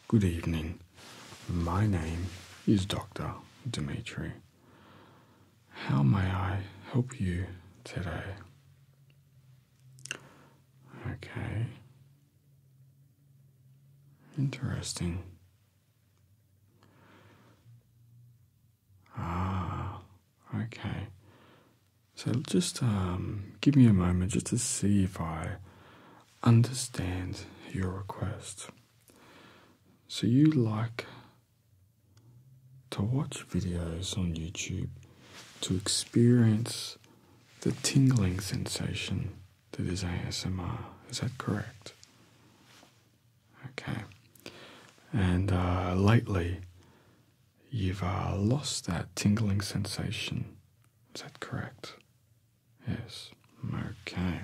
Good evening. My name is Dr. Dmitri. How may I help you today? Okay. Interesting. Okay. So just give me a moment just to see if I understand your request. So you like to watch videos on YouTube to experience the tingling sensation that is ASMR. Is that correct? Okay. And lately, you've lost that tingling sensation. Is that correct? Yes. Okay.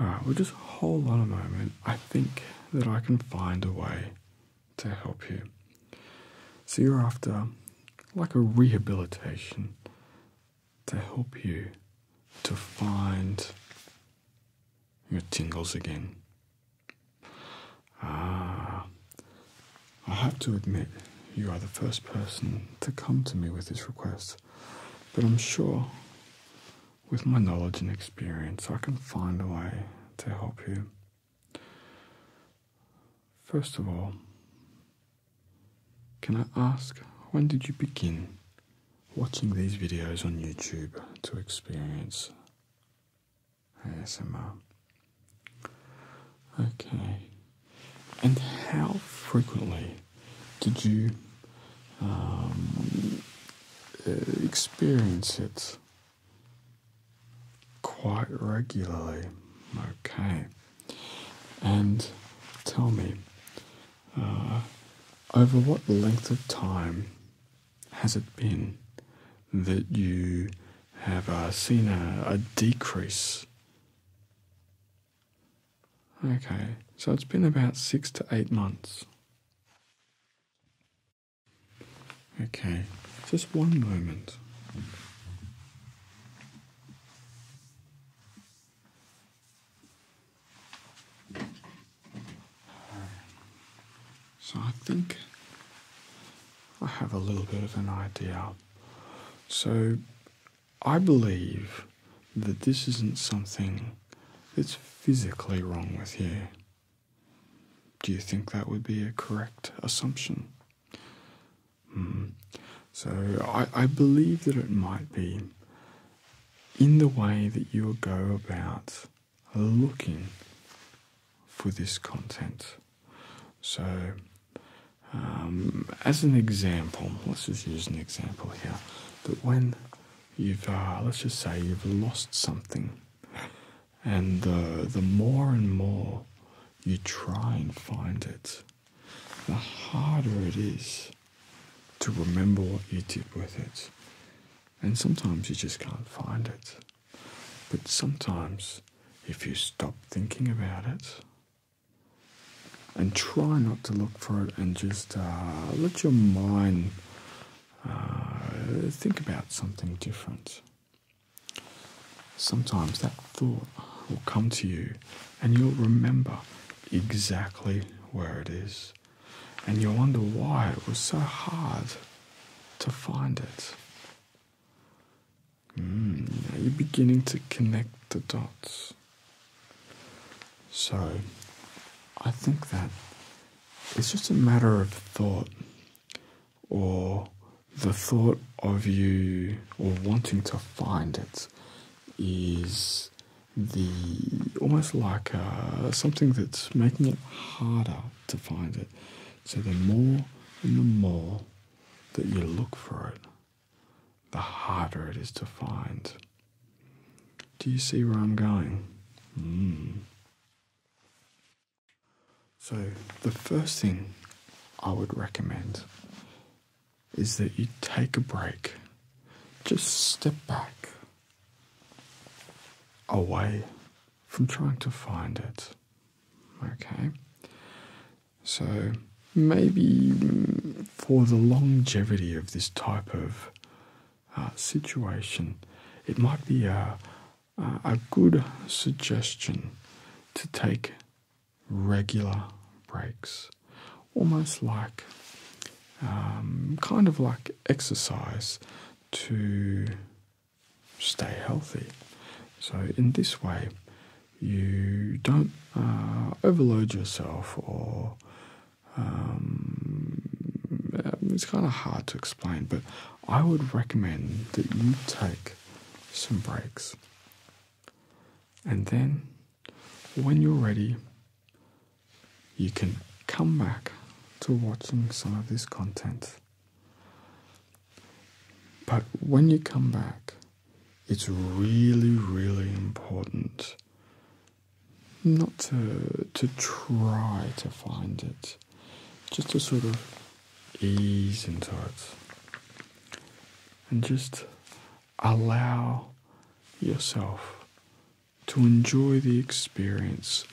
Alright, we'll just hold on a moment. I think that I can find a way to help you. So you're after like a rehabilitation to help you to find your tingles again. I have to admit, you are the first person to come to me with this request, but I'm sure with my knowledge and experience I can find a way to help you. First of all, can I ask, when did you begin watching these videos on YouTube to experience ASMR? Okay. And how frequently did you experience it? Quite regularly. Okay. And tell me, over what length of time has it been that you have seen a decrease? Okay, so it's been about 6 to 8 months. Okay, just one moment. So I think I have a little bit of an idea. So I believe that this isn't something that's physically wrong with you. Do you think that would be a correct assumption? So I believe that it might be in the way that you go about looking for this content. So as an example, let's just use an example here, that when you've, let's just say you've lost something, and the more and more you try and find it, the harder it is to remember what you did with it. And sometimes you just can't find it. But sometimes, if you stop thinking about it and try not to look for it and just let your mind think about something different, sometimes that thought will come to you and you'll remember exactly where it is. And you'll wonder why it was so hard to find it. Now you're beginning to connect the dots. So, I think that it's just a matter of thought, or the thought of you or wanting to find it is almost like something that's making it harder to find it. So the more and the more that you look for it, the harder it is to find. Do you see where I'm going? So the first thing I would recommend is that you take a break. Just step back, away from trying to find it. Okay? So maybe for the longevity of this type of situation, it might be a good suggestion to take regular breaks almost like kind of like exercise to stay healthy. So in this way, you don't overload yourself, or it's kind of hard to explain, but I would recommend that you take some breaks. And then when you're ready, you can come back to watching some of this content. But when you come back, it's really, really important not to try to find it, just to sort of ease into it and just allow yourself to enjoy the experience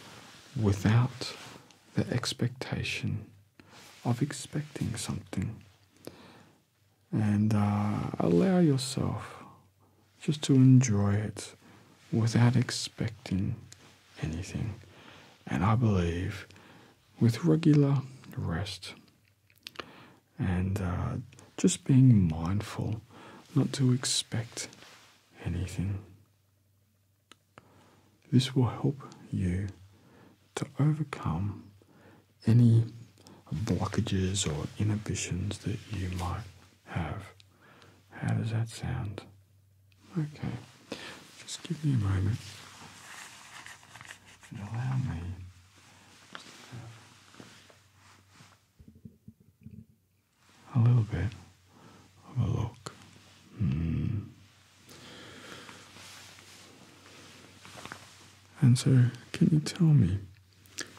without the expectation of expecting something, and allow yourself just to enjoy it without expecting anything. And I believe with regular rest and just being mindful not to expect anything, this will help you to overcome any blockages or inhibitions that you might have. How does that sound? Okay, just give me a moment and allow me to have a little bit of a look. And so, can you tell me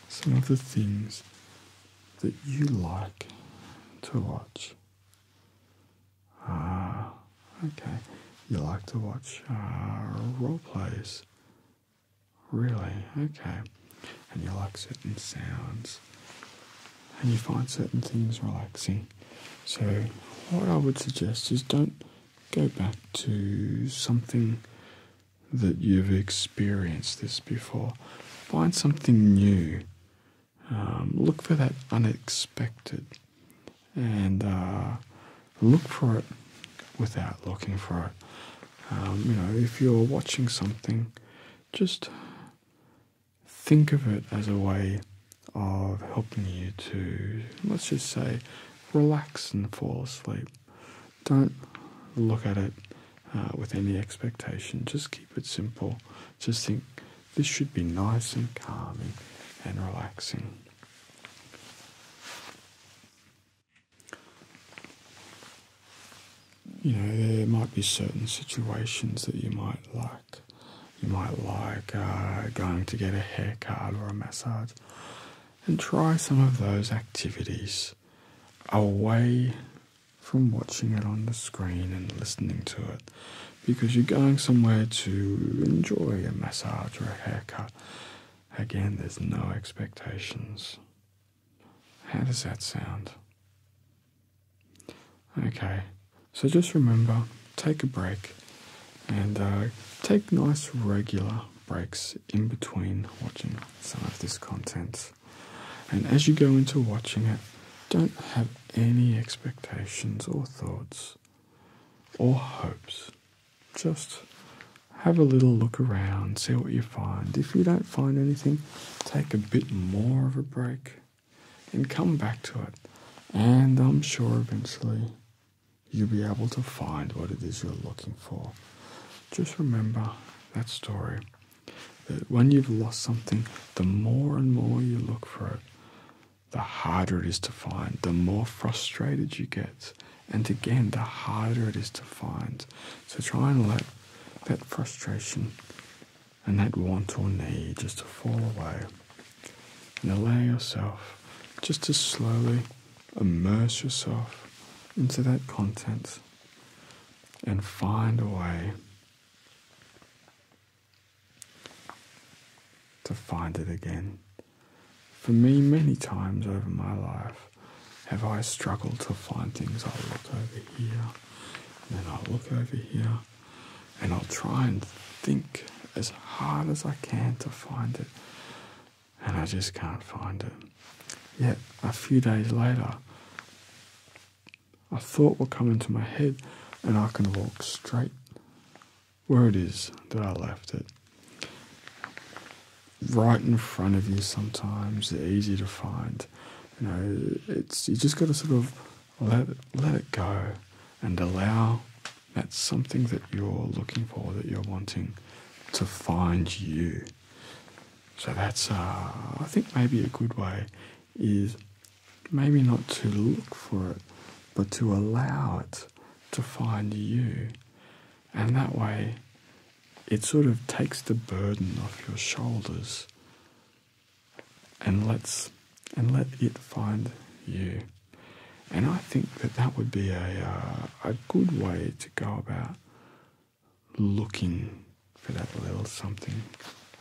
some of the things that you like to watch? Okay, you like to watch role plays. Really? Okay. And you like certain sounds, and you find certain things relaxing. So what I would suggest is don't go back to something that you've experienced this before. Find something new. Look for that unexpected, and look for it without looking for it. If you're watching something, just think of it as a way of helping you to, let's just say, relax and fall asleep. Don't look at it with any expectation. Just keep it simple. Just think, this should be nice and calming and relaxing. There might be certain situations that you might like. You might like going to get a haircut or a massage, and try some of those activities away from watching it on the screen and listening to it, because you're going somewhere to enjoy a massage or a haircut. Again, there's no expectations. How does that sound? Okay, so just remember, take a break, and take nice regular breaks in between watching some of this content. And as you go into watching it, don't have any expectations or thoughts or hopes. Just have a little look around, see what you find. If you don't find anything, take a bit more of a break and come back to it. And I'm sure eventually you'll be able to find what it is you're looking for. Just remember that story, that when you've lost something, the more and more you look for it, the harder it is to find, the more frustrated you get, and again, the harder it is to find. So try and let that frustration and that want or need just to fall away, and allow yourself just to slowly immerse yourself into that content and find a way to find it again. For me, many times over my life, have I struggled to find things. I'll look over here, and then I'll look over here, and I'll try and think as hard as I can to find it, and I just can't find it. Yet a few days later, a thought will come into my head and I can walk straight where it is that I left it. Right in front of you sometimes, they're easy to find. You know, you just got to sort of let it go and allow that something that you're looking for, that you're wanting, to find you. So that's, I think maybe a good way is maybe not to look for it, but to allow it to find you. And that way, it sort of takes the burden off your shoulders and let it find you. And I think that would be a good way to go about looking for that little something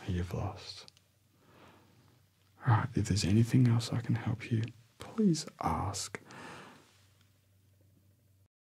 you've lost. Alright, if there's anything else I can help you, please ask.